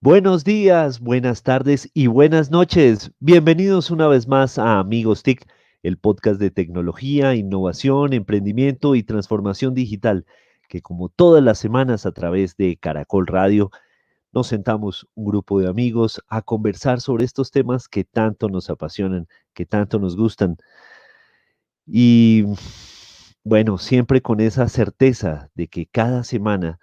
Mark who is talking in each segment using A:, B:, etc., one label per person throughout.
A: Buenos días, buenas tardes y buenas noches. Bienvenidos una vez más a Amigos TIC, el podcast de tecnología, innovación, emprendimiento y transformación digital, que como todas las semanas a través de Caracol Radio nos sentamos un grupo de amigos a conversar sobre estos temas que tanto nos apasionan, que tanto nos gustan. Y bueno, siempre con esa certeza de que cada semana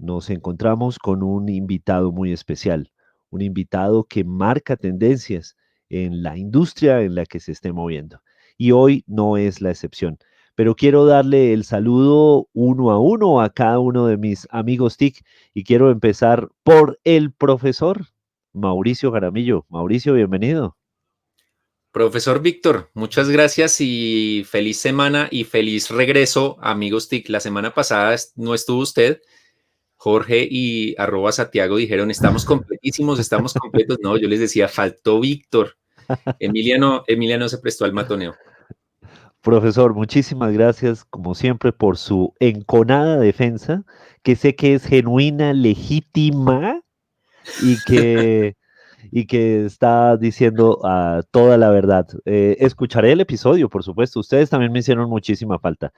A: nos encontramos con un invitado muy especial, un invitado que marca tendencias en la industria en la que se esté moviendo. Y hoy no es la excepción. Pero quiero darle el saludo uno a uno a cada uno de mis amigos TIC y quiero empezar por el profesor Mauricio Jaramillo. Mauricio, bienvenido.
B: Profesor Víctor, muchas gracias y feliz semana y feliz regreso, amigos TIC. La semana pasada no estuvo usted. Jorge y @Santiago dijeron, estamos completos. No, yo les decía, faltó Víctor. Emilia no se prestó al matoneo.
A: Profesor, muchísimas gracias, como siempre, por su enconada defensa, que sé que es genuina, legítima y que está diciendo toda la verdad. Escucharé el episodio, por supuesto. Ustedes también me hicieron muchísima falta.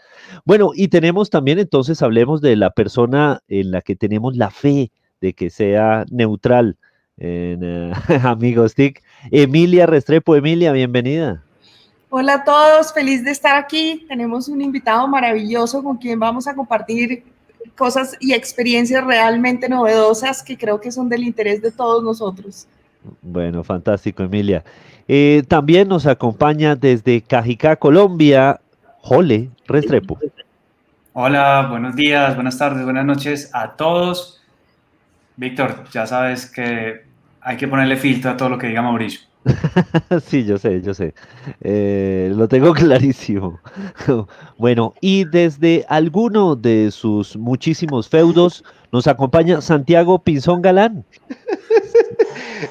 A: Bueno, y tenemos también, entonces, hablemos de la persona en la que tenemos la fe de que sea neutral en Amigos TIC. Emilia Restrepo. Emilia, bienvenida.
C: Hola a todos, feliz de estar aquí. Tenemos un invitado maravilloso con quien vamos a compartir cosas y experiencias realmente novedosas que creo que son del interés de todos nosotros.
A: Bueno, fantástico, Emilia. También nos acompaña desde Cajicá, Colombia, Jole Restrepo.
D: Hola, buenos días, buenas tardes, buenas noches a todos. Víctor, ya sabes que hay que ponerle filtro a todo lo que diga Mauricio.
A: Sí, yo sé, yo sé. Lo tengo clarísimo. Bueno, y desde alguno de sus muchísimos feudos nos acompaña Santiago Pinzón Galán.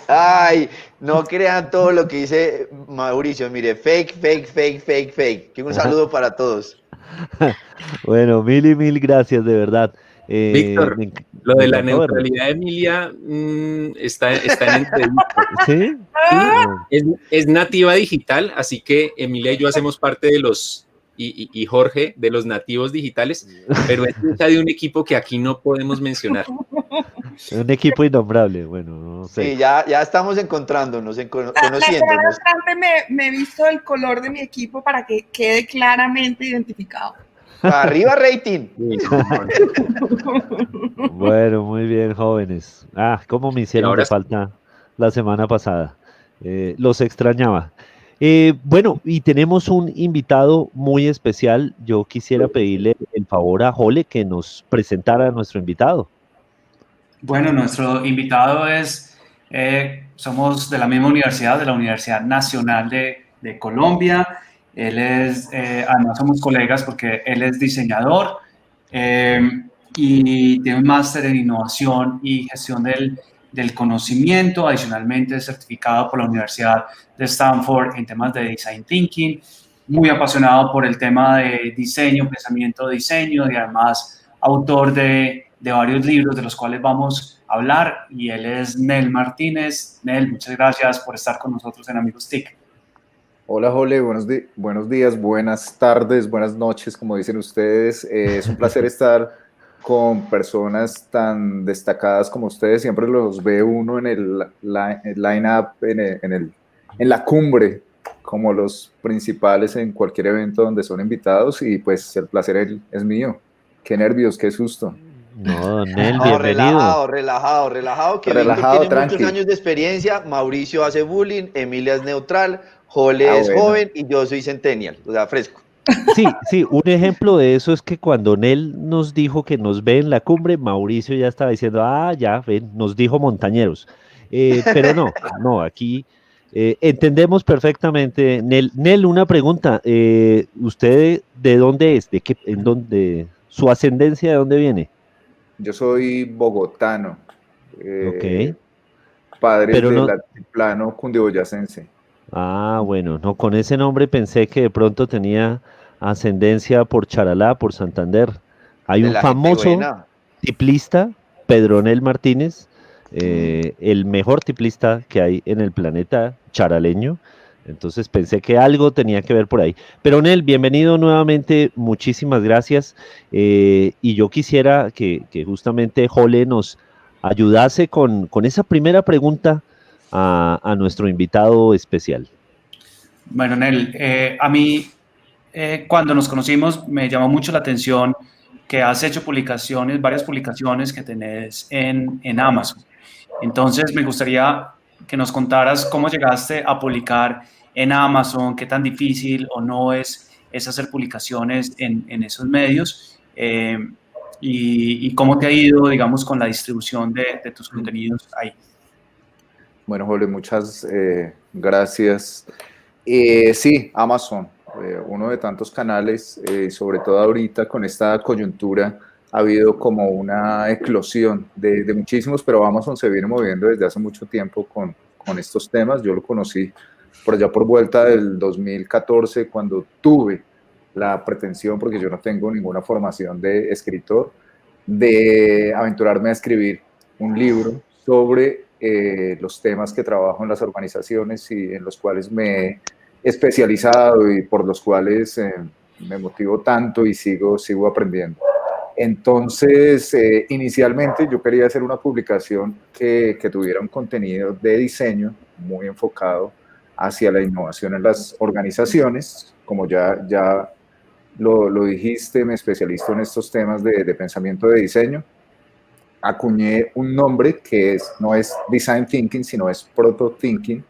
E: Ay, no crean todo lo que dice Mauricio. Mire, fake, fake, fake, fake, fake. Que un saludo para todos.
A: Bueno, mil y mil gracias, de verdad.
B: Víctor, lo
A: Me
B: de la
A: encantó verlo.
B: neutralidad de Emilia está en entrevista.
A: ¿Sí?
B: Sí,
A: Oh.
B: es nativa digital, así que Emilia y yo hacemos parte de y Jorge, de los nativos digitales, pero es hija de un equipo que aquí no podemos mencionar.
A: Un equipo innombrable, bueno, no sé.
E: Sí, ya estamos encontrándonos,
C: La semana
E: conociéndonos.
C: entrante me he visto el color de mi equipo para que quede claramente identificado.
E: Arriba rating.
B: Uy, no,
A: Bueno, muy bien, jóvenes. Cómo me
B: y
A: hicieron
B: ahora
A: de falta la semana pasada. Los extrañaba. Bueno, y tenemos un invitado muy especial. Yo quisiera pedirle el favor a Jole que nos presentara a nuestro invitado.
D: Bueno, nuestro invitado somos de la misma universidad, de la Universidad Nacional de Colombia. Él además somos colegas porque él es diseñador eh, y tiene un máster en innovación y gestión del conocimiento. Adicionalmente, es certificado por la Universidad de Stanford en temas de design thinking. Muy apasionado por el tema de diseño, pensamiento de diseño y además autor de varios libros de los cuales vamos a hablar, y él es Nel Martínez. Nel, muchas gracias por estar con nosotros en Amigos TIC.
F: Hola, Jole, buenos días, buenas tardes, buenas noches, como dicen ustedes. Es un placer estar con personas tan destacadas como ustedes. Siempre los ve uno en el line-up, en la cumbre, como los principales en cualquier evento donde son invitados, y pues el placer es mío. Qué nervios, qué susto.
A: No, Nel,
E: No,
A: bienvenido.
E: relajado, relajado, relajado. Que Víctor
F: Relajado,
E: tiene muchos
F: tranqui.
E: años de experiencia. Mauricio hace bullying. Emilia es neutral. Jole es
F: Bueno.
E: joven y yo soy centennial. O sea, fresco.
A: Sí, sí, un ejemplo de eso es que cuando Nel nos dijo que nos ve en la cumbre, Mauricio ya estaba diciendo, ya, ven, nos dijo montañeros. Pero no, no, aquí entendemos perfectamente. Nel, una pregunta. ¿Usted de dónde es? ¿De qué, en dónde, su ascendencia de dónde viene?
F: Yo soy bogotano,
A: Ok,
F: padres
A: pero
F: del
A: no,
F: altiplano cundiboyacense.
A: bueno, no, con ese nombre pensé que de pronto tenía ascendencia por Charalá, por Santander. Hay
E: De
A: un
E: la gente
A: famoso
E: buena.
A: tiplista, Pedronel Martínez, el mejor tiplista que hay en el planeta charaleño. Entonces pensé que algo tenía que ver por ahí. Pero Nel, bienvenido nuevamente, muchísimas gracias. Y yo quisiera que justamente Jole nos ayudase con esa primera pregunta a nuestro invitado especial.
D: Bueno, Nel, a mí cuando nos conocimos me llamó mucho la atención que has hecho publicaciones, varias publicaciones que tenés en Amazon. Entonces me gustaría que nos contaras cómo llegaste a publicar en Amazon, qué tan difícil o no es hacer publicaciones en esos medios y cómo te ha ido, digamos, con la distribución de tus contenidos ahí.
F: Bueno, Jorge, muchas gracias. Sí, Amazon, uno de tantos canales, sobre todo ahorita con esta coyuntura, ha habido como una eclosión de muchísimos, pero Amazon se viene moviendo desde hace mucho tiempo con estos temas. Yo lo conocí por allá por vuelta del 2014, cuando tuve la pretensión, porque yo no tengo ninguna formación de escritor, de aventurarme a escribir un libro sobre los temas que trabajo en las organizaciones y en los cuales me he especializado y por los cuales me motivo tanto y sigo aprendiendo. Entonces, inicialmente yo quería hacer una publicación que tuviera un contenido de diseño muy enfocado hacia la innovación en las organizaciones. Como ya lo dijiste, me especializo en estos temas de pensamiento de diseño. Acuñé un nombre que no es Design Thinking, sino es Proto Thinking,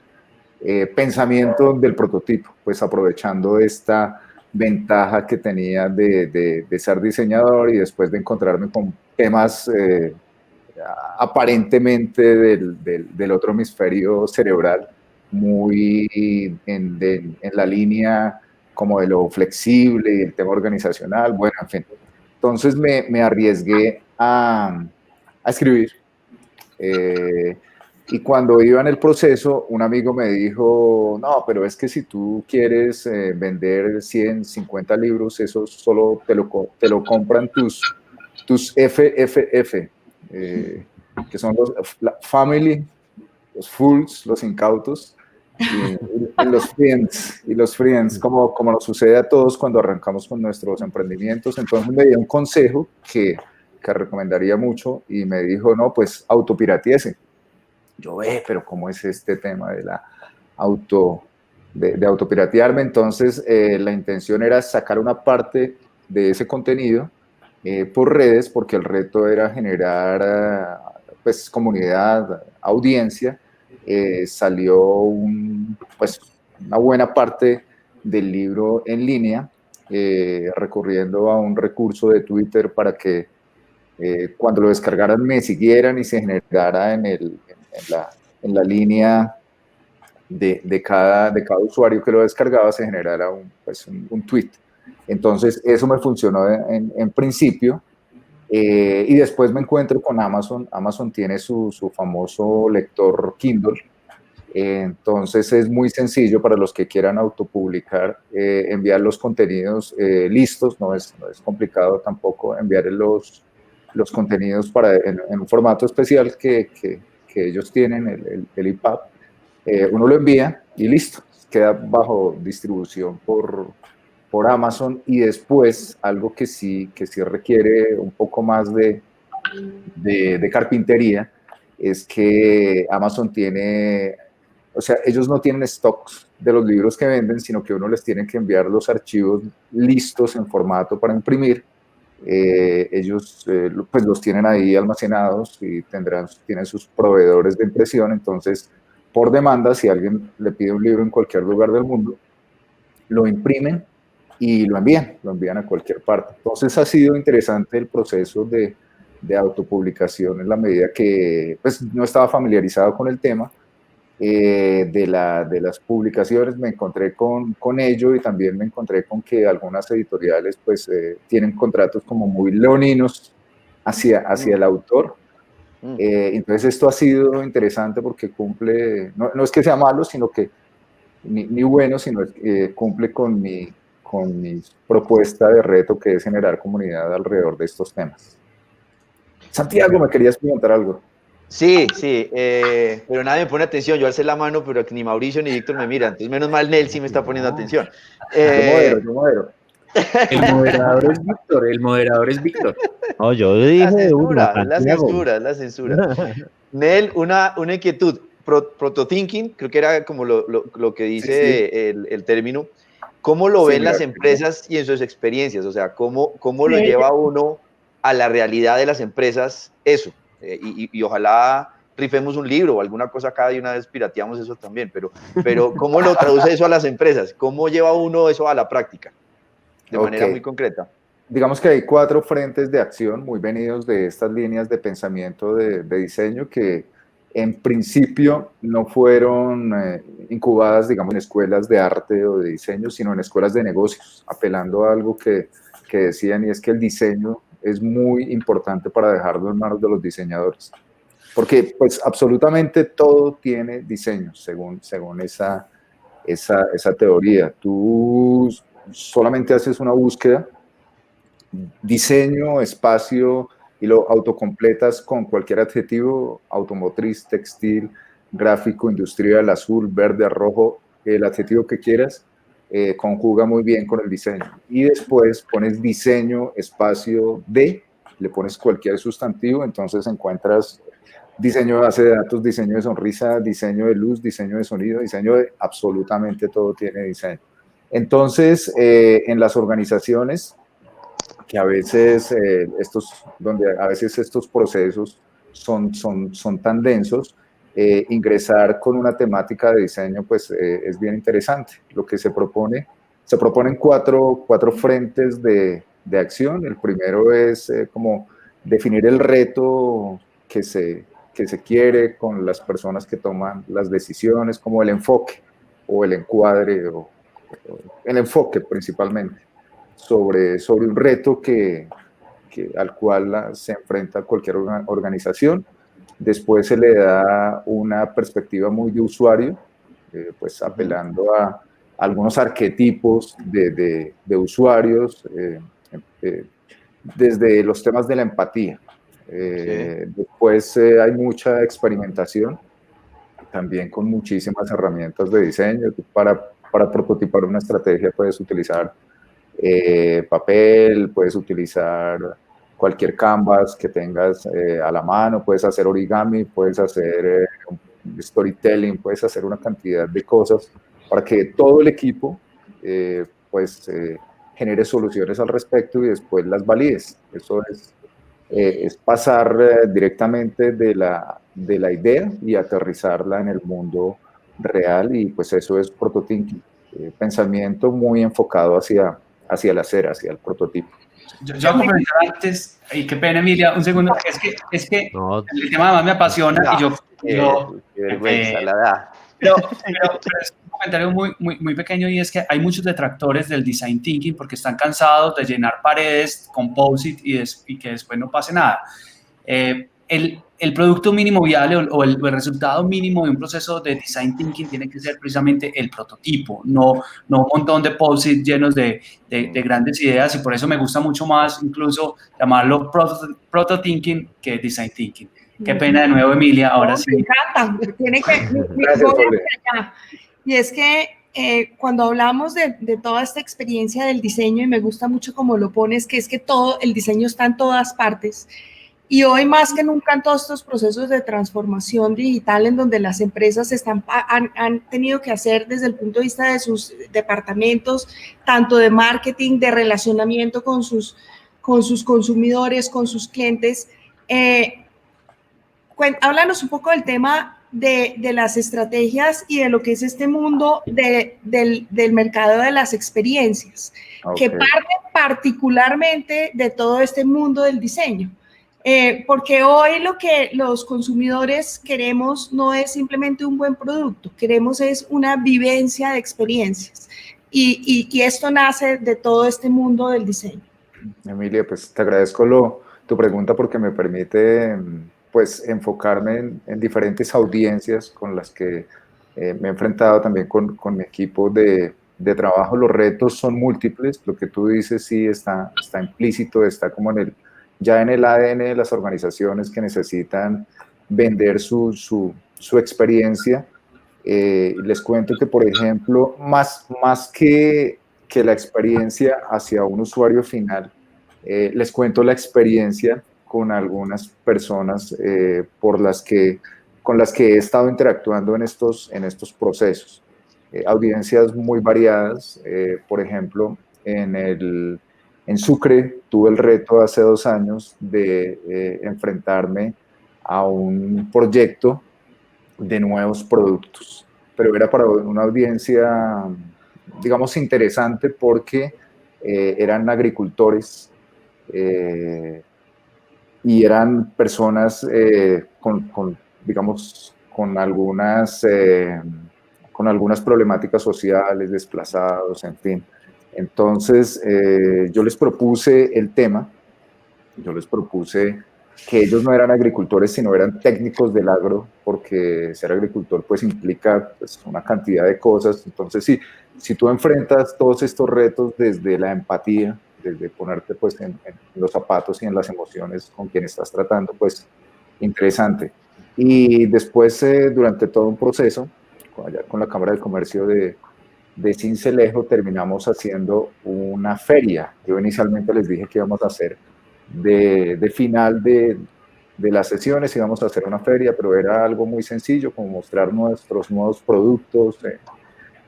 F: pensamiento del prototipo, pues aprovechando esta ventaja que tenía de ser diseñador y después de encontrarme con temas aparentemente del otro hemisferio cerebral, muy en la línea como de lo flexible y el tema organizacional, bueno, en fin. Entonces me arriesgué a escribir. Y cuando iba en el proceso, un amigo me dijo, no, pero es que si tú quieres vender 100, 50 libros, eso solo te lo compran tus FFF, que son los family, los fools, los incautos, y los friends, como nos sucede a todos cuando arrancamos con nuestros emprendimientos. Entonces me dio un consejo que recomendaría mucho y me dijo, no, pues autopirateese. Yo, pero ¿cómo es este tema de la de autopiratearme? Entonces, la intención era sacar una parte de ese contenido por redes, porque el reto era generar pues comunidad, audiencia. Salió pues, una buena parte del libro en línea, recurriendo a un recurso de Twitter para que cuando lo descargaran me siguieran y se generara en la línea de cada usuario que lo descargaba, se generara un tweet. Entonces, eso me funcionó en principio. Y después me encuentro con Amazon. Amazon tiene su famoso lector Kindle. Entonces es muy sencillo para los que quieran autopublicar, enviar los contenidos listos. No es complicado tampoco enviar los contenidos en un formato especial que ellos tienen, el EPUB. Uno lo envía y listo, queda bajo distribución por Amazon. Y después, algo que sí requiere un poco más de carpintería, es que Amazon tiene, o sea, ellos no tienen stocks de los libros que venden, sino que uno les tiene que enviar los archivos listos en formato para imprimir. Ellos pues los tienen ahí almacenados y tienen sus proveedores de impresión. Entonces, por demanda, si alguien le pide un libro en cualquier lugar del mundo, lo imprimen y lo envían a cualquier parte. Entonces ha sido interesante el proceso de autopublicación en la medida que pues, no estaba familiarizado con el tema de las publicaciones. Me encontré con ello y también me encontré con que algunas editoriales pues tienen contratos como muy leoninos hacia el autor. Entonces esto ha sido interesante porque cumple, no es que sea malo, sino que ni bueno, sino que cumple con mi propuesta de reto, que es generar comunidad alrededor de estos temas. Santiago, me querías preguntar algo.
E: Sí, pero nadie me pone atención. Yo alcé la mano, pero ni Mauricio ni Víctor me miran. Entonces, menos mal, Nel sí me está poniendo atención.
F: Yo modero.
B: El moderador es Víctor, el moderador es Víctor.
A: No, yo dije
E: La
A: de una,
E: censura, la
A: Santiago.
E: censura, la censura. Nel, una inquietud. Protothinking, creo que era como lo que dice
F: Sí.
E: el término. ¿Cómo lo
F: Sí,
E: ven
F: mira,
E: las empresas y en sus experiencias? O sea, ¿cómo lo lleva uno a la realidad de las empresas eso? Y ojalá rifemos un libro o alguna cosa acá y una vez pirateamos eso también, pero ¿cómo lo traduce eso a las empresas? ¿Cómo lleva uno eso a la práctica? De manera muy concreta.
F: Digamos que hay 4 frentes de acción muy venidos de estas líneas de pensamiento de diseño que en principio no fueron incubadas, digamos, en escuelas de arte o de diseño, sino en escuelas de negocios, apelando a algo que decían, y es que el diseño es muy importante para dejarlo en manos de los diseñadores. Porque pues absolutamente todo tiene diseño, según esa teoría. Tú solamente haces una búsqueda, diseño, espacio, y lo autocompletas con cualquier adjetivo: automotriz, textil, gráfico, industrial, azul, verde, rojo, el adjetivo que quieras, conjuga muy bien con el diseño. Y después pones diseño, espacio, le pones cualquier sustantivo, entonces encuentras diseño de base de datos, diseño de sonrisa, diseño de luz, diseño de sonido, diseño de absolutamente todo tiene diseño. Entonces, en las organizaciones, que a veces donde a veces estos procesos son tan densos, ingresar con una temática de diseño pues es bien interesante. Lo que se proponen 4 frentes de acción. El primero es como definir el reto que se quiere con las personas que toman las decisiones, como el enfoque o el encuadre, o el enfoque principalmente, sobre un reto al cual se enfrenta cualquier organización. Después se le da una perspectiva muy de usuario, pues apelando a algunos arquetipos de usuarios, desde los temas de la empatía. Después hay mucha experimentación, también con muchísimas herramientas de diseño. Para prototipar una estrategia puedes utilizar papel, puedes utilizar cualquier canvas que tengas a la mano, puedes hacer origami, puedes hacer storytelling, puedes hacer una cantidad de cosas para que todo el equipo genere soluciones al respecto y después las valides. Eso es pasar directamente de la idea y aterrizarla en el mundo real, y pues eso es protothinking, pensamiento muy enfocado hacia el hacer, hacia el prototipo.
D: Yo comentar antes, y qué pena, Emilia, un segundo, es que no, el tema además me apasiona, no, y
E: qué vergüenza la da.
D: Pero es un comentario muy pequeño, y es que hay muchos detractores del design thinking porque están cansados de llenar paredes, composite, y que después no pase nada. El producto mínimo viable o el resultado mínimo de un proceso de design thinking tiene que ser precisamente el prototipo, no un montón de post-it llenos de grandes ideas, y por eso me gusta mucho más incluso llamarlo proto-thinking que design thinking. Qué pena de nuevo, Emilia, ahora sí.
C: Me encanta, tiene que... Y es que cuando hablamos de toda esta experiencia del diseño, y me gusta mucho cómo lo pones, que es que el diseño está en todas partes. Y hoy más que nunca en todos estos procesos de transformación digital en donde las empresas han tenido que hacer desde el punto de vista de sus departamentos, tanto de marketing, de relacionamiento con sus consumidores, con sus clientes. Háblanos un poco del tema de las estrategias y de lo que es este mundo del mercado de las experiencias, que parte particularmente de todo este mundo del diseño. Porque hoy lo que los consumidores queremos no es simplemente un buen producto, queremos es una vivencia de experiencias, y esto nace de todo este mundo del diseño.
F: Emilia, pues te agradezco tu pregunta, porque me permite pues enfocarme en diferentes audiencias con las que me he enfrentado también con mi equipo de trabajo. Los retos son múltiples, lo que tú dices sí está implícito, está como ya en el ADN de las organizaciones, que necesitan vender su experiencia. Les cuento que, por ejemplo, más que la experiencia hacia un usuario final, les cuento la experiencia con algunas personas con las que he estado interactuando en estos procesos. Audiencias muy variadas, por ejemplo, en Sucre tuve el reto hace 2 años de enfrentarme a un proyecto de nuevos productos, pero era para una audiencia, digamos, interesante porque eran agricultores y eran personas digamos, con algunas problemáticas sociales, desplazados, en fin. Entonces, yo les propuse el tema, yo les propuse que ellos no eran agricultores, sino eran técnicos del agro, porque ser agricultor pues implica pues, una cantidad de cosas. Entonces, si tú enfrentas todos estos retos desde la empatía, desde ponerte pues en los zapatos y en las emociones con quien estás tratando, pues interesante. Y después, durante todo un proceso, allá con la Cámara de Comercio de Sincelejo, terminamos haciendo una feria. Yo inicialmente les dije que íbamos a hacer de final de las sesiones, íbamos a hacer una feria, pero era algo muy sencillo, como mostrar nuestros nuevos productos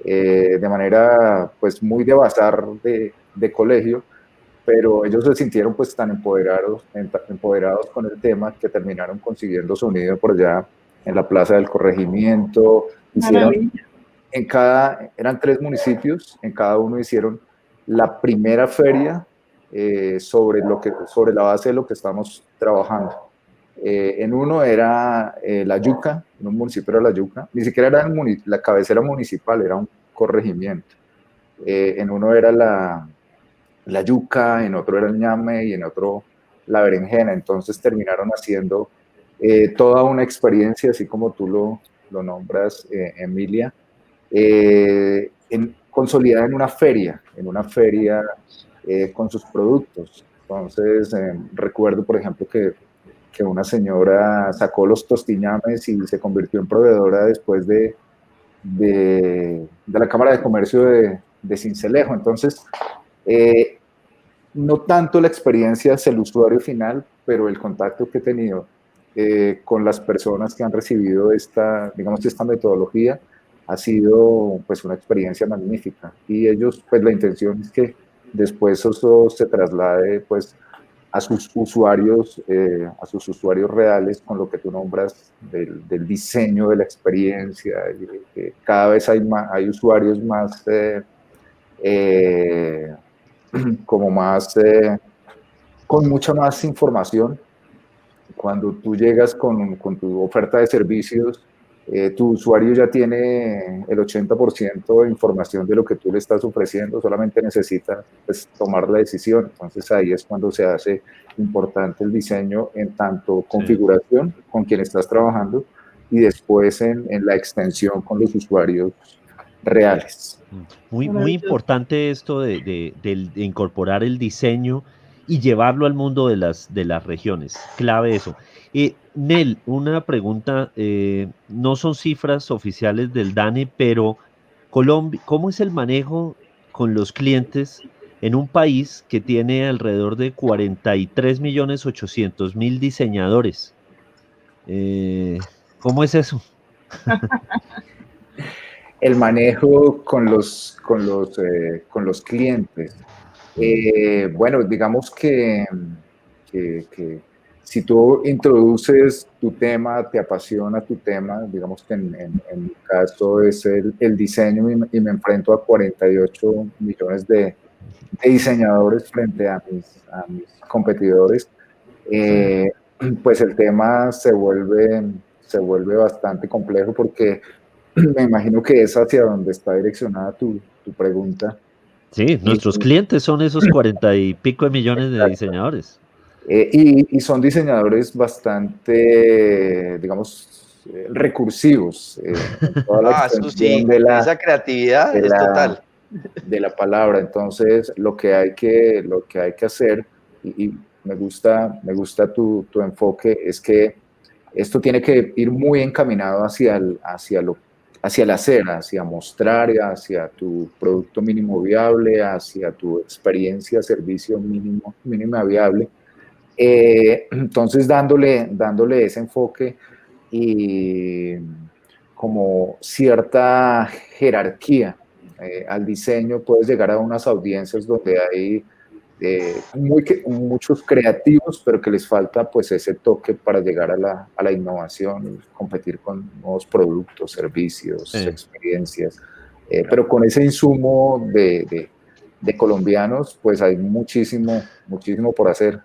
F: de manera pues muy de bazar de colegio, pero ellos se sintieron pues tan empoderados con el tema que terminaron consiguiendo su nido por allá en la Plaza del Corregimiento. Hicieron, eran 3 municipios, en cada uno hicieron la primera feria sobre la base de lo que estamos trabajando. En uno era La Yuca, en un municipio era La Yuca, ni siquiera era la cabecera municipal, era un corregimiento. En uno era la yuca, en otro era el ñame y en otro la berenjena. Entonces terminaron haciendo toda una experiencia, así como tú lo nombras, Emilia, consolidada en una feria con sus productos. Entonces recuerdo, por ejemplo, que una señora sacó los tostiñames y se convirtió en proveedora después de la Cámara de Comercio de Sincelejo. Entonces, no tanto la experiencia hacia el usuario final, pero el contacto que he tenido con las personas que han recibido esta metodología ha sido pues una experiencia magnífica. Y ellos, pues la intención es que después eso se traslade pues a sus usuarios reales, con lo que tú nombras del diseño de la experiencia. Cada vez hay usuarios más con mucha más información. Cuando tú llegas con tu oferta de servicios, tu usuario ya tiene el 80% de información de lo que tú le estás ofreciendo, solamente necesita pues, tomar la decisión. Entonces ahí es cuando se hace importante el diseño en tanto configuración con quien estás trabajando y después en la extensión con los usuarios reales.
A: Muy importante esto de incorporar el diseño y llevarlo al mundo de las regiones. Clave eso. Nel, una pregunta, no son cifras oficiales del DANE, pero Colombia, ¿cómo es el manejo con los clientes en un país que tiene alrededor de 43.800.000 diseñadores? ¿Cómo es eso?
F: El manejo con los clientes. Bueno, digamos que si tú introduces tu tema, te apasiona tu tema, digamos que en mi caso es el diseño y me enfrento a 48 millones de diseñadores frente a mis competidores, pues el tema se vuelve bastante complejo porque me imagino que es hacia donde está direccionada tu pregunta.
A: Sí, nuestros clientes son esos 40 y pico de millones de diseñadores.
F: Y son diseñadores bastante, digamos, recursivos.
E: Toda la eso sí, esa creatividad es total.
F: De la palabra. Entonces, lo que hay que hacer, y me gusta tu enfoque, es que esto tiene que ir muy encaminado hacia el hacer, hacia mostrar, hacia tu producto mínimo viable, hacia tu experiencia, servicio mínima viable. Entonces, dándole ese enfoque y como cierta jerarquía al diseño, puedes llegar a unas audiencias donde hay muchos creativos, pero que les falta pues ese toque para llegar a la innovación, competir con nuevos productos, servicios, experiencias, pero con ese insumo de colombianos, pues hay muchísimo por hacer.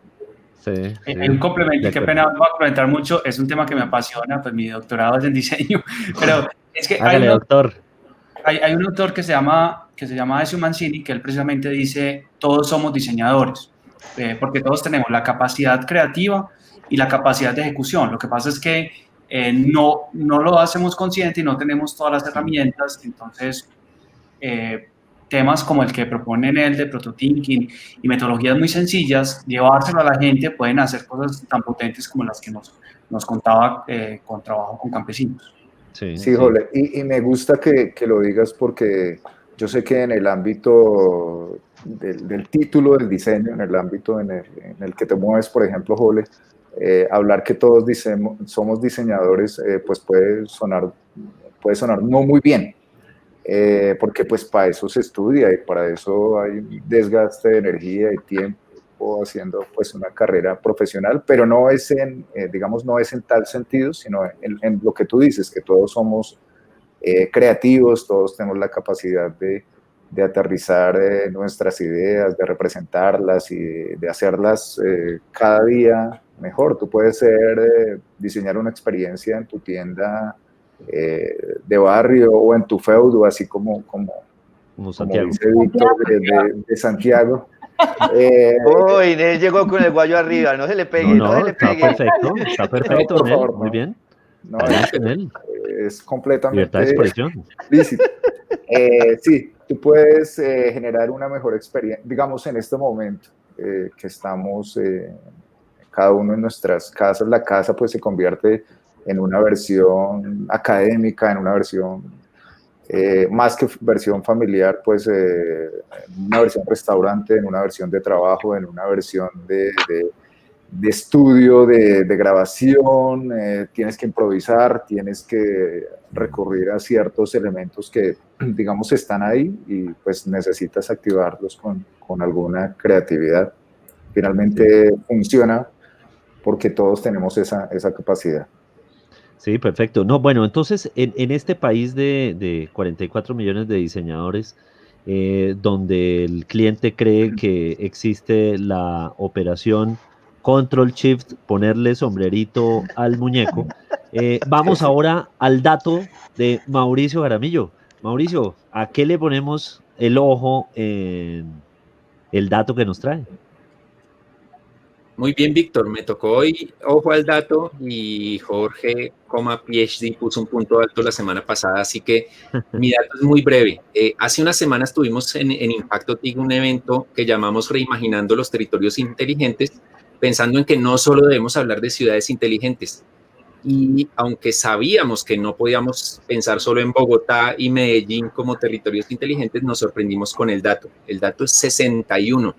A: Sí,
D: Hay un complemento, qué pena, no voy a complementar mucho, es un tema que me apasiona, pues mi doctorado es en diseño, pero es que
A: hágale, doctor.
D: Hay un autor que se llama Ezio Mancini, que él precisamente dice, todos somos diseñadores, porque todos tenemos la capacidad creativa y la capacidad de ejecución. Lo que pasa es que no lo hacemos consciente y no tenemos todas las herramientas, entonces temas como el que proponen él de protothinking y metodologías muy sencillas, llevárselo a la gente, pueden hacer cosas tan potentes como las que nos contaba con trabajo con campesinos.
F: Sí, Jole, y me gusta que lo digas porque yo sé que en el ámbito del título del diseño, en el ámbito en el que te mueves, por ejemplo, Jole, hablar que todos somos diseñadores, pues puede sonar no muy bien, porque pues para eso se estudia y para eso hay desgaste de energía y tiempo haciendo pues una carrera profesional, pero no es digamos, no es en tal sentido, sino en lo que tú dices, que todos somos creativos, todos tenemos la capacidad de aterrizar nuestras ideas, de representarlas y de hacerlas cada día mejor. Tú puedes diseñar una experiencia en tu tienda de barrio o en tu feudo, así como
A: Santiago.
F: Dice Víctor de Santiago.
E: Uy, Inés llegó con el guayo arriba, no se le pegue, no se le pegue.
A: Está perfecto,
F: no, por favor,
A: muy bien.
F: No, es completamente
A: libertad de expresión.
F: Lícito. Sí, tú puedes generar una mejor experiencia, digamos en este momento que estamos cada uno en nuestras casas, la casa pues se convierte en una versión académica, en una versión más que versión familiar, pues una versión restaurante, en una versión de trabajo, en una versión de estudio, de grabación, tienes que improvisar, tienes que recurrir a ciertos elementos que, digamos, están ahí y pues necesitas activarlos con alguna creatividad. Finalmente funciona porque todos tenemos esa capacidad.
A: Sí, perfecto. No, bueno, entonces en este país de 44 millones de diseñadores, donde el cliente cree que existe la operación Control Shift, ponerle sombrerito al muñeco, vamos ahora al dato de Mauricio Jaramillo. Mauricio, ¿a qué le ponemos el ojo en el dato que nos trae?
B: Muy bien, Víctor, me tocó hoy ojo al dato y Jorge, PhD, puso un punto alto la semana pasada, así que mi dato es muy breve. Hace unas semanas tuvimos en Impacto TIC un evento que llamamos Reimaginando los Territorios Inteligentes, pensando en que no solo debemos hablar de ciudades inteligentes. Y aunque sabíamos que no podíamos pensar solo en Bogotá y Medellín como territorios inteligentes, nos sorprendimos con el dato. El dato es 61.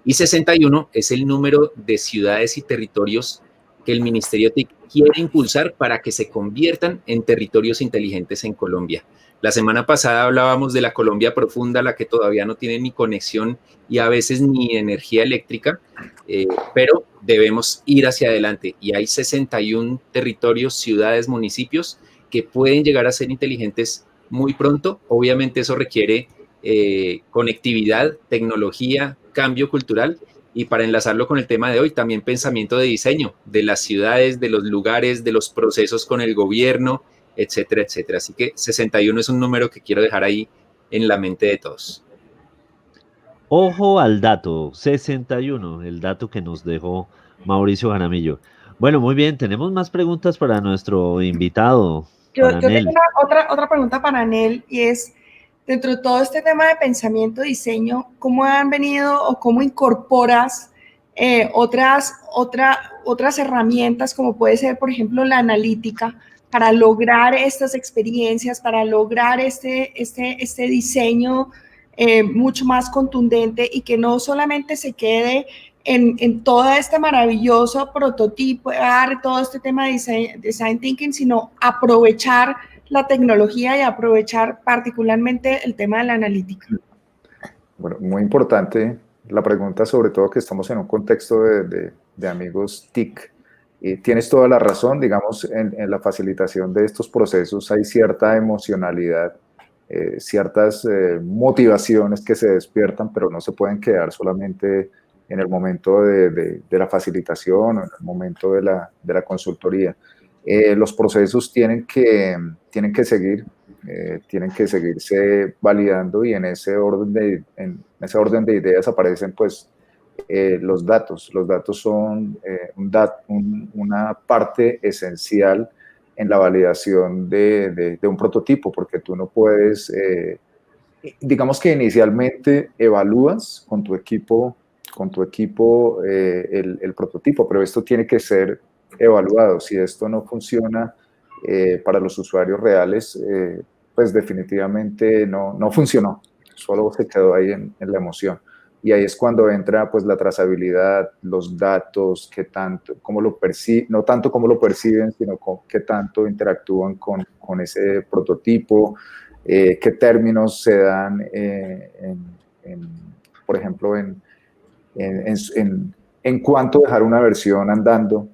B: Y 61 es el número de ciudades y territorios que el Ministerio TIC quiere impulsar para que se conviertan en territorios inteligentes en Colombia. La semana pasada hablábamos de la Colombia profunda, la que todavía no tiene ni conexión y a veces ni energía eléctrica, pero debemos ir hacia adelante. Y hay 61 territorios, ciudades, municipios que pueden llegar a ser inteligentes muy pronto. Obviamente eso requiere conectividad, tecnología, cambio cultural y para enlazarlo con el tema de hoy, también pensamiento de diseño de las ciudades, de los lugares, de los procesos con el gobierno, etcétera, etcétera. Así que 61 es un número que quiero dejar ahí en la mente de todos.
A: Ojo al dato, 61, el dato que nos dejó Mauricio Jaramillo. Bueno, muy bien, tenemos más preguntas para nuestro invitado.
C: Yo tengo otra pregunta para Anel y es, dentro de todo este tema de pensamiento, diseño, ¿cómo han venido o cómo incorporas otras herramientas como puede ser, por ejemplo, la analítica, para lograr estas experiencias, para lograr este diseño mucho más contundente y que no solamente se quede en todo este maravilloso prototipo, todo este tema de design thinking, sino aprovechar la tecnología y aprovechar particularmente el tema de la analítica.
F: Bueno, muy importante la pregunta, sobre todo que estamos en un contexto de amigos TIC. Tienes toda la razón, digamos, en la facilitación de estos procesos hay cierta emocionalidad, ciertas motivaciones que se despiertan, pero no se pueden quedar solamente en el momento de la facilitación o en el momento de la consultoría. Los procesos tienen que seguir, tienen que seguirse validando, y en ese orden de ideas aparecen pues los datos. Los datos son una parte esencial en la validación de un prototipo, porque tú no puedes, digamos que inicialmente evalúas con tu equipo el prototipo, pero esto tiene que ser evaluado. Si esto no funciona para los usuarios reales, pues definitivamente no funcionó, solo se quedó ahí en la emoción. Y ahí es cuando entra pues la trazabilidad, los datos, qué tanto, cómo lo perciben, no tanto cómo lo perciben, sino qué tanto interactúan con ese prototipo, qué términos se dan, por ejemplo, en cuánto dejar una versión andando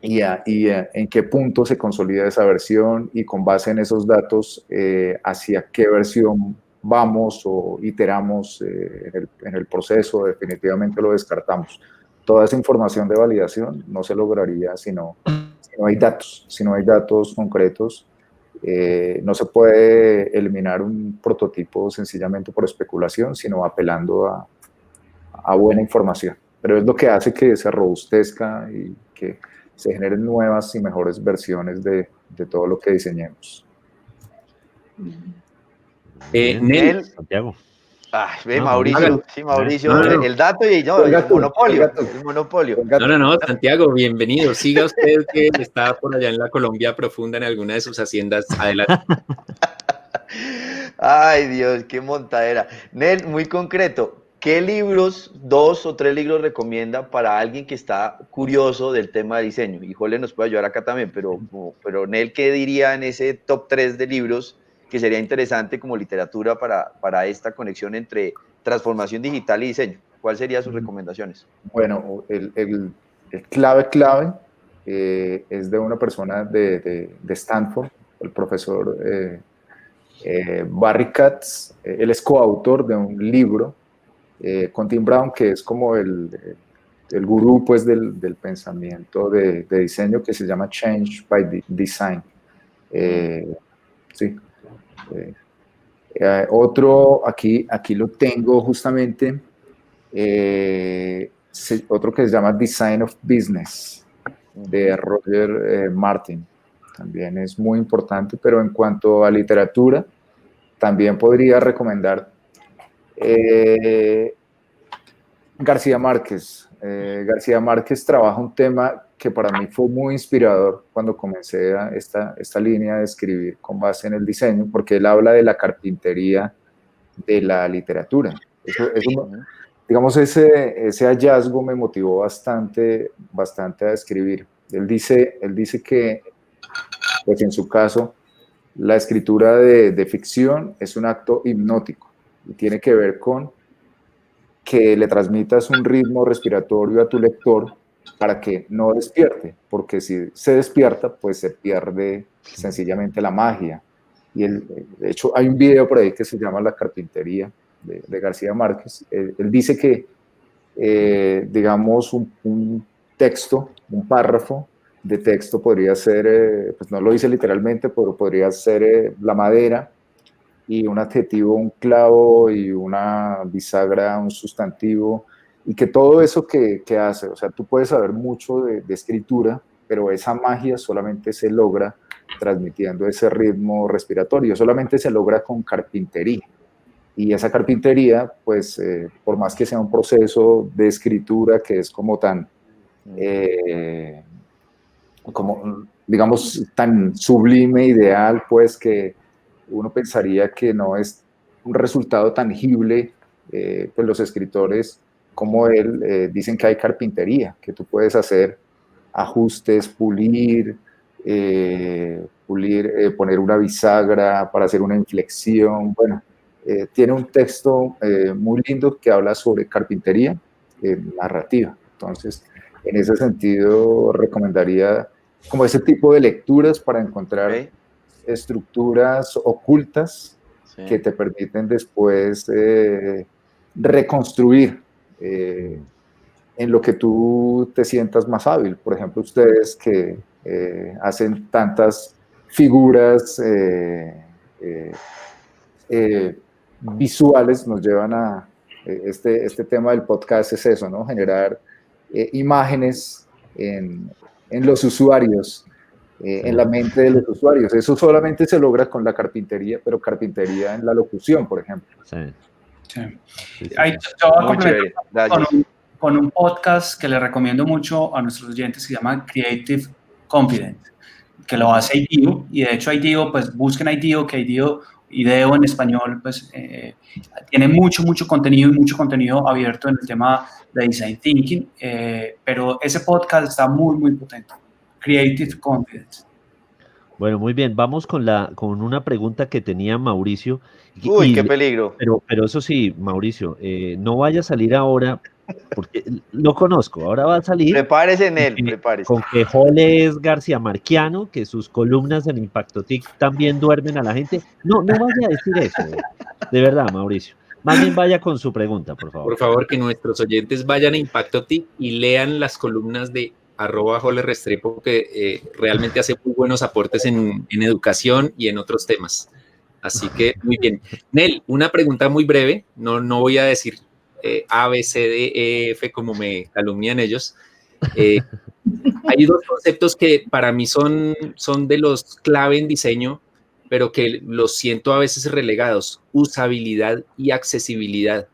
F: y en qué punto se consolida esa versión, y con base en esos datos hacia qué versión vamos o iteramos en el proceso. Definitivamente lo descartamos. Toda esa información de validación no se lograría si no hay datos concretos. No se puede eliminar un prototipo sencillamente por especulación, sino apelando a buena información. Pero es lo que hace que se robustezca y que se generen nuevas y mejores versiones de todo lo que diseñemos.
B: Nel,
A: Santiago.
E: Mauricio, sí, Mauricio,
B: No.
E: el dato y el monopolio.
B: No, Santiago, bienvenido. Siga usted, que está por allá en la Colombia profunda en alguna de sus haciendas. Adelante.
E: Ay, Dios, qué montadera. Nel, muy concreto, ¿qué libros, 2 o 3 libros recomienda para alguien que está curioso del tema de diseño? Y Jole nos puede ayudar acá también, pero Nel, ¿qué diría en ese top 3 de libros que sería interesante como literatura para esta conexión entre transformación digital y diseño? ¿Cuáles serían sus recomendaciones?
F: Bueno, el clave es de una persona de Stanford, el profesor Barry Katz. Él es coautor de un libro con Tim Brown, que es como el gurú pues, del pensamiento de diseño, que se llama Change by Design. Sí. Otro, aquí lo tengo justamente, otro que se llama Design of Business, de Roger Martin. También es muy importante, pero en cuanto a literatura, también podría recomendar García Márquez. García Márquez trabaja un tema que para mí fue muy inspirador cuando comencé esta línea de escribir con base en el diseño, porque él habla de la carpintería de la literatura. Digamos, ese hallazgo me motivó bastante a escribir. Él dice que, pues en su caso, la escritura de ficción es un acto hipnótico y tiene que ver con que le transmitas un ritmo respiratorio a tu lector para que no despierte, porque si se despierta, pues se pierde sencillamente la magia. Y de hecho, hay un video por ahí que se llama La carpintería de García Márquez. Él dice que, digamos, un texto, un párrafo de texto podría ser, pues no lo dice literalmente, pero podría ser la madera, y un adjetivo, un clavo, y una bisagra, un sustantivo, y que todo eso que hace, o sea, tú puedes saber mucho de escritura, pero esa magia solamente se logra transmitiendo ese ritmo respiratorio, solamente se logra con carpintería. Y esa carpintería, pues, por más que sea un proceso de escritura que es como tan, como, digamos, tan sublime, ideal, pues, que uno pensaría que no es un resultado tangible, pues los escritores como él dicen que hay carpintería, que tú puedes hacer ajustes, poner una bisagra para hacer una inflexión. Bueno, tiene un texto muy lindo que habla sobre carpintería narrativa. Entonces, en ese sentido, recomendaría como ese tipo de lecturas para encontrar estructuras ocultas que te permiten después reconstruir en lo que tú te sientas más hábil. Por ejemplo, ustedes que hacen tantas figuras visuales nos llevan a este tema del podcast es eso, ¿no? Generar imágenes en los usuarios, en la mente de los usuarios. Eso solamente se logra con la carpintería, pero carpintería en la locución, por ejemplo.
A: Sí.
D: Sí. Ahí yo voy a complementar
E: chévere.
D: con un podcast que le recomiendo mucho a nuestros oyentes que se llama Creative Confidence, que lo hace IDEO, y de hecho IDEO, pues busquen IDEO, que IDEO en español, pues tiene mucho contenido y mucho contenido abierto en el tema de Design Thinking, pero ese podcast está muy potente. Creative Confidence.
A: Bueno, muy bien. Vamos con una pregunta que tenía Mauricio.
E: Uy, qué peligro.
A: Pero eso sí, Mauricio, no vaya a salir ahora, porque lo conozco. Ahora va a salir
E: Prepárese en él, prepárese.
A: con que Jole es García Marquiano, que sus columnas en Impacto TIC también duermen a la gente. No vaya a decir eso. De verdad, Mauricio. Más bien vaya con su pregunta, por favor.
B: Por favor, que nuestros oyentes vayan a Impacto TIC y lean las columnas de @JoleRestrepo, que realmente hace muy buenos aportes en educación y en otros temas. Así que, muy bien. Nel, una pregunta muy breve. No voy a decir A, B, C, D, E, F, como me calumnian ellos. Hay dos conceptos que para mí son de los clave en diseño, pero que los siento a veces relegados: usabilidad y accesibilidad.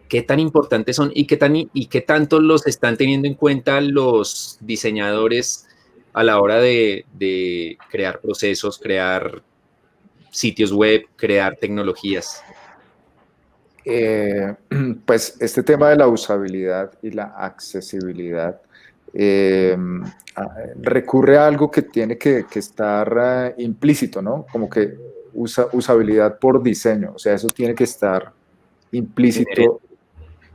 B: ¿Qué tan importantes son y qué tanto los están teniendo en cuenta los diseñadores a la hora de crear procesos, crear sitios web, crear tecnologías?
F: Pues este tema de la usabilidad y la accesibilidad recurre a algo que tiene que estar implícito, ¿no? Como que usabilidad por diseño, o sea, eso tiene que estar implícito,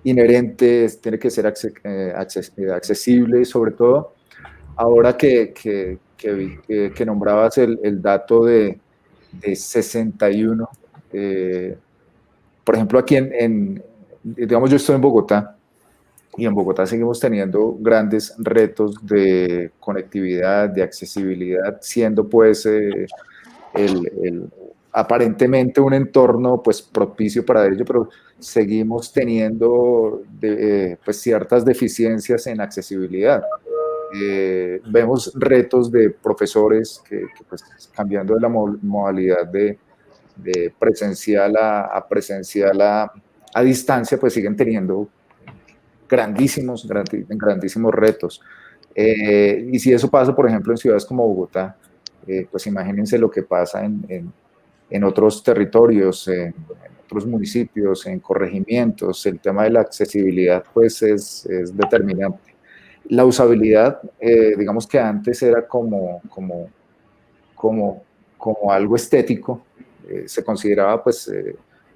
F: inherente, tiene que ser accesible, y sobre todo, ahora que nombrabas el dato de 61, por ejemplo, aquí digamos, yo estoy en Bogotá, y en Bogotá seguimos teniendo grandes retos de conectividad, de accesibilidad, siendo pues aparentemente un entorno pues propicio para ello, pero seguimos teniendo pues ciertas deficiencias en accesibilidad. Vemos retos de profesores que pues, cambiando de la modalidad de presencial a presencial a distancia, pues siguen teniendo grandísimos retos. Y si eso pasa, por ejemplo, en ciudades como Bogotá, pues imagínense lo que pasa en otros territorios, en otros municipios, en corregimientos. El tema de la accesibilidad pues es determinante. La usabilidad, digamos que antes era como algo estético, se consideraba pues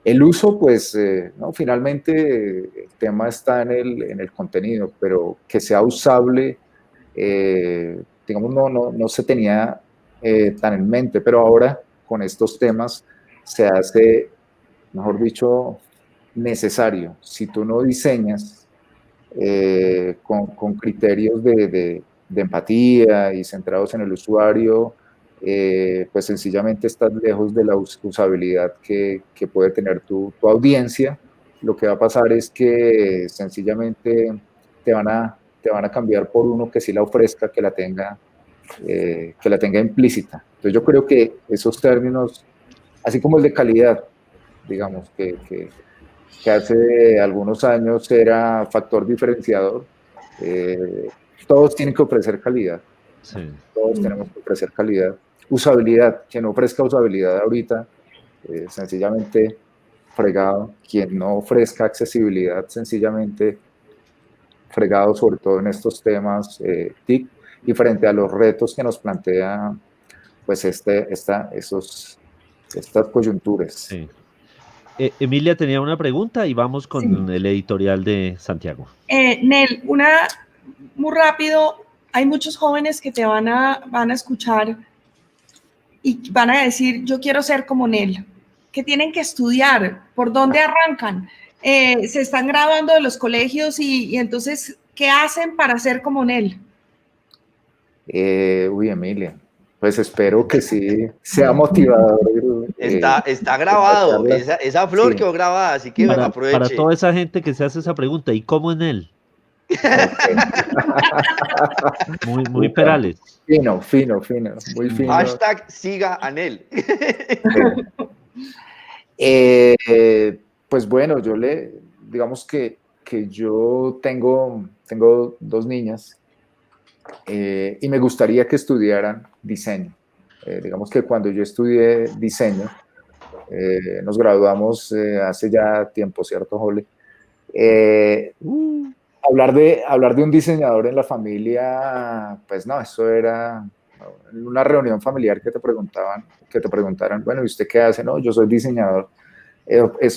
F: el uso, pues no, finalmente el tema está en el contenido, pero que sea usable, digamos, no se tenía tan en mente, pero ahora con estos temas se hace, mejor dicho, necesario. Si tú no diseñas con criterios de empatía y centrados en el usuario, pues sencillamente estás lejos de la usabilidad que puede tener tu audiencia. Lo que va a pasar es que sencillamente te van a cambiar por uno que sí la ofrezca, que la tenga implícita. Entonces yo creo que esos términos, así como el de calidad, digamos, que hace algunos años era factor diferenciador. Todos tienen que ofrecer calidad.
A: Sí.
F: Todos tenemos que ofrecer calidad. Usabilidad, quien no ofrezca usabilidad ahorita, sencillamente fregado. Quien no ofrezca accesibilidad, sencillamente fregado, sobre todo en estos temas TIC, y frente a los retos que nos plantea pues estas coyunturas.
A: Sí. Emilia tenía una pregunta y vamos con
C: Sí.
A: el editorial de Santiago.
C: Nel, muy rápido, hay muchos jóvenes que te van a escuchar y van a decir, yo quiero ser como Nel. ¿Qué tienen que estudiar? ¿Por dónde arrancan? Se están graduando de los colegios y entonces, ¿qué hacen para ser como Nel?
F: Emilia, pues espero que sí sea motivador.
E: Está grabado, esa flor
F: Sí.
E: quedó grabada, así que
A: Para
E: aproveche.
A: toda esa gente que se hace esa pregunta, ¿y cómo en él? Muy Perales.
F: Fino, muy fino.
E: Hashtag siga Anel.
F: Pues bueno, digamos que yo tengo 2 niñas y me gustaría que estudiaran diseño. Digamos que cuando yo estudié diseño, nos graduamos hace ya tiempo, ¿cierto, Jole? Hablar de un diseñador en la familia, pues no, eso era una reunión familiar que te preguntaran, bueno, ¿y usted qué hace? No, yo soy diseñador.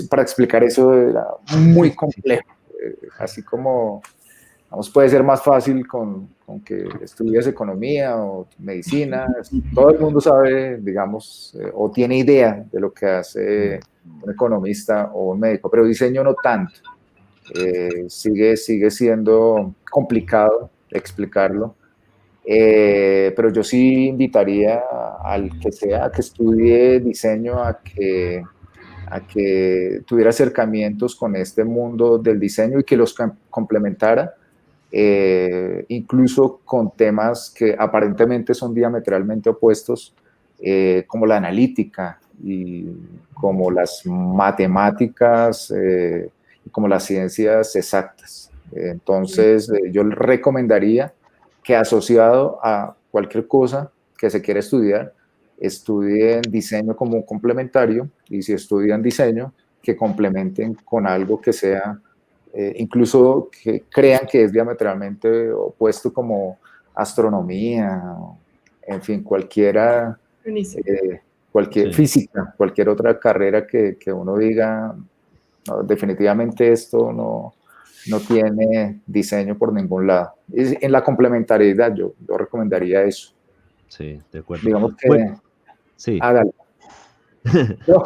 F: Para explicar eso era muy complejo, así como, vamos, puede ser más fácil con que estudies economía o medicina, todo el mundo sabe, digamos, o tiene idea de lo que hace un economista o un médico, pero diseño no tanto. Sigue siendo complicado explicarlo, pero yo sí invitaría al que sea que estudie diseño a que tuviera acercamientos con este mundo del diseño y que los complementara, incluso con temas que aparentemente son diametralmente opuestos, como la analítica y como las matemáticas, como las ciencias exactas. Entonces, yo le recomendaría que, asociado a cualquier cosa que se quiera estudiar, estudien diseño como un complementario, y si estudian diseño, que complementen con algo que sea, incluso que crean que es diametralmente opuesto, como astronomía, en fin, cualquier
A: Sí.
F: física, cualquier otra carrera que uno diga, no, definitivamente esto no tiene diseño por ningún lado. En la complementariedad yo recomendaría eso.
A: Sí, de acuerdo.
F: Digamos que
A: Bueno, sí.
F: hágalo.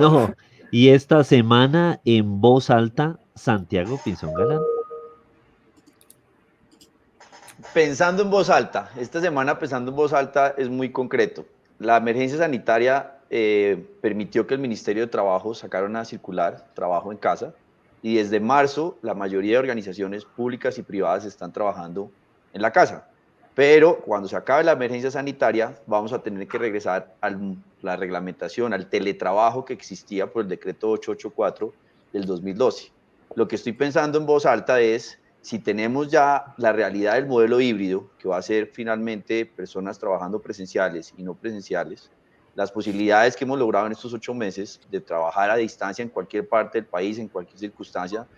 A: No, y esta semana en voz alta, Santiago Pinzón Galán.
E: Pensando en voz alta, esta semana pensando en voz alta es muy concreto. La emergencia sanitaria permitió que el Ministerio de Trabajo sacara una circular, trabajo en casa, y desde marzo la mayoría de organizaciones públicas y privadas están trabajando en la casa. Pero cuando se acabe la emergencia sanitaria vamos a tener que regresar a la reglamentación, al teletrabajo que existía por el decreto 884 del 2012. Lo que estoy pensando en voz alta es, si tenemos ya la realidad del modelo híbrido, que va a ser finalmente personas trabajando presenciales y no presenciales, las posibilidades que hemos logrado en estos 8 meses de trabajar a distancia en cualquier parte del país, en cualquier circunstancia,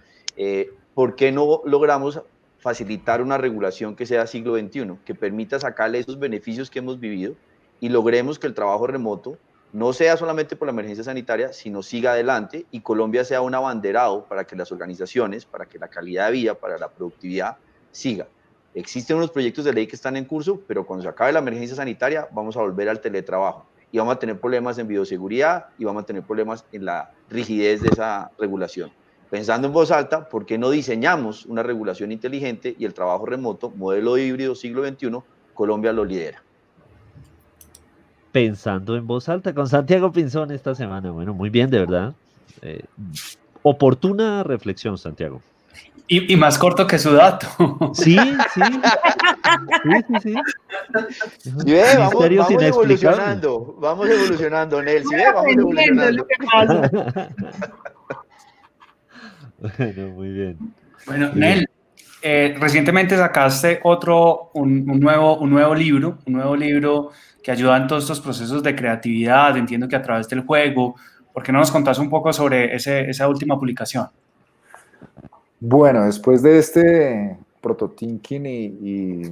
E: ¿por qué no logramos facilitar una regulación que sea siglo XXI, que permita sacarle esos beneficios que hemos vivido y logremos que el trabajo remoto no sea solamente por la emergencia sanitaria, sino siga adelante y Colombia sea un abanderado para que las organizaciones, para que la calidad de vida, para la productividad siga? Existen unos proyectos de ley que están en curso, pero cuando se acabe la emergencia sanitaria vamos a volver al teletrabajo y vamos a tener problemas en bioseguridad y vamos a tener problemas en la rigidez de esa regulación. Pensando en voz alta, ¿por qué no diseñamos una regulación inteligente y el trabajo remoto, modelo híbrido siglo XXI, Colombia lo lidera?
A: Pensando en voz alta con Santiago Pinzón esta semana. Bueno, muy bien, de verdad. Oportuna reflexión, Santiago.
D: Y más corto que su dato.
A: Sí. Sí.
E: ¿Sí ve? Vamos
A: inexplicable.
E: evolucionando, Nel. ¿Sí ve? Vamos evolucionando.
C: Lo que pasa.
A: Bueno, muy bien.
D: Bueno,
A: Muy bien.
D: Nel, recientemente sacaste un nuevo libro que ayuda en todos estos procesos de creatividad. Entiendo que a través del juego. ¿Por qué no nos contás un poco sobre esa última publicación?
F: Bueno, después de este prototinking y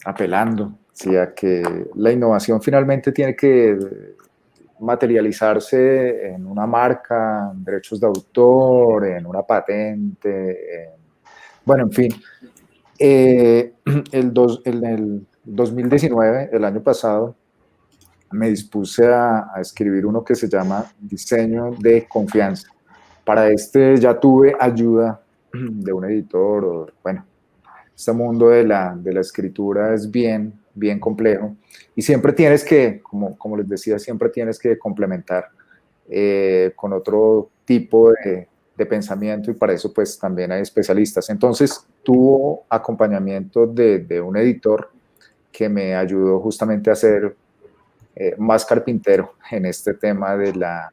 F: apelando, sí, a que la innovación finalmente tiene que materializarse en una marca, en derechos de autor, en una patente, bueno, en fin. Eh, en el 2019, el año pasado, me dispuse a escribir uno que se llama Diseño de Confianza. Para este ya tuve ayuda de un editor, bueno, este mundo de la escritura es bien complejo y siempre tienes que, como les decía, siempre tienes que complementar con otro tipo de pensamiento y para eso pues también hay especialistas. Entonces tuvo acompañamiento de un editor que me ayudó justamente a ser más carpintero en este tema de la,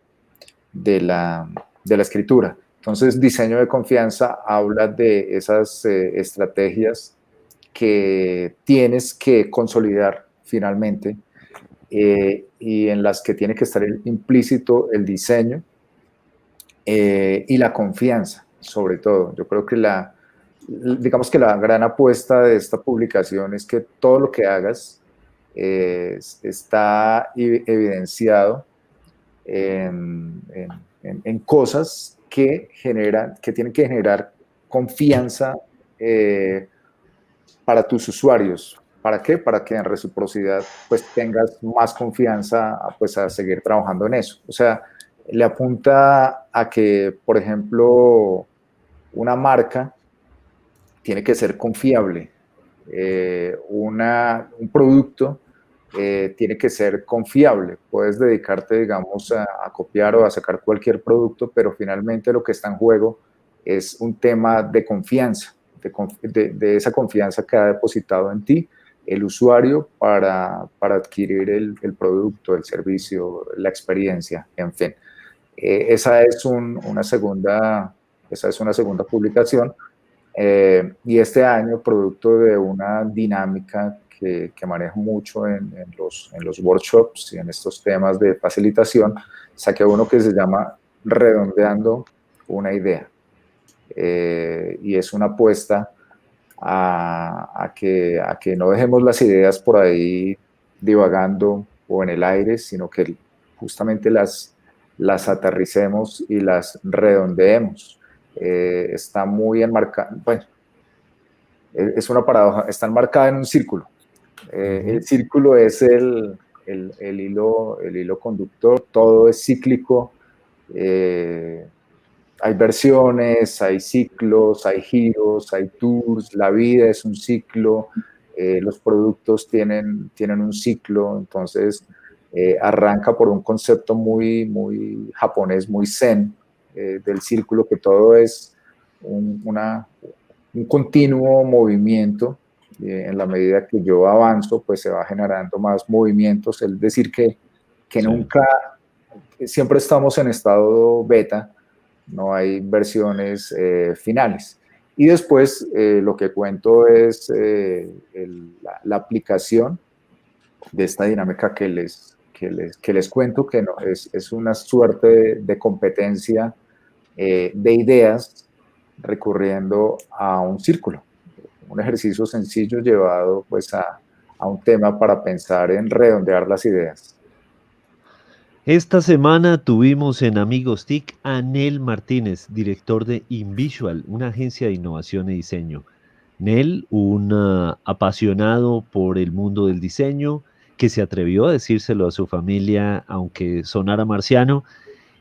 F: de la escritura. Entonces, diseño de confianza habla de esas estrategias que tienes que consolidar finalmente y en las que tiene que estar implícito el diseño y la confianza, sobre todo. Yo creo que digamos que la gran apuesta de esta publicación es que todo lo que hagas está evidenciado en cosas que que tienen que generar confianza para tus usuarios. ¿Para qué? Para que en reciprocidad pues tengas más confianza pues a seguir trabajando en eso. O sea, le apunta a que, por ejemplo, una marca tiene que ser confiable. Un producto tiene que ser confiable. Puedes dedicarte, digamos, a copiar o a sacar cualquier producto, pero finalmente lo que está en juego es un tema de confianza, de esa confianza que ha depositado en ti el usuario para adquirir el producto, el servicio, la experiencia, en fin. Esa es una segunda publicación. Y este año, producto de una dinámica que manejo mucho en los workshops y en estos temas de facilitación, saqué uno que se llama Redondeando una idea. Y es una apuesta a que no dejemos las ideas por ahí divagando o en el aire, sino que justamente las aterricemos y las redondeemos. Está muy enmarcada, bueno, es una paradoja, está enmarcada en un círculo. El círculo es el hilo conductor, todo es cíclico, hay versiones, hay ciclos, hay giros, hay tours, la vida es un ciclo, los productos tienen un ciclo, entonces arranca por un concepto muy japonés, muy zen, del círculo, que todo es un continuo movimiento. En la medida que yo avanzo, pues se va generando más movimientos, es decir, que sí, nunca, siempre estamos en estado beta, no hay versiones finales. Y después lo que cuento es la aplicación de esta dinámica que les cuento, que no, es una suerte de competencia de ideas recurriendo a un círculo. Un ejercicio sencillo llevado pues a un tema para pensar en redondear las ideas.
A: Esta semana tuvimos en Amigos TIC a Nel Martínez, director de InVisual, una agencia de innovación y diseño. Nel, un apasionado por el mundo del diseño, que se atrevió a decírselo a su familia, aunque sonara marciano,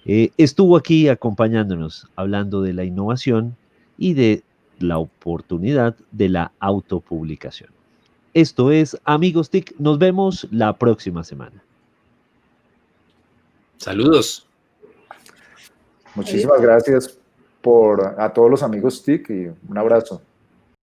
A: estuvo aquí acompañándonos, hablando de la innovación y de la oportunidad de la autopublicación. Esto es Amigos TIC, nos vemos la próxima semana.
B: Saludos.
F: Muchísimas gracias a todos los amigos TIC y un abrazo.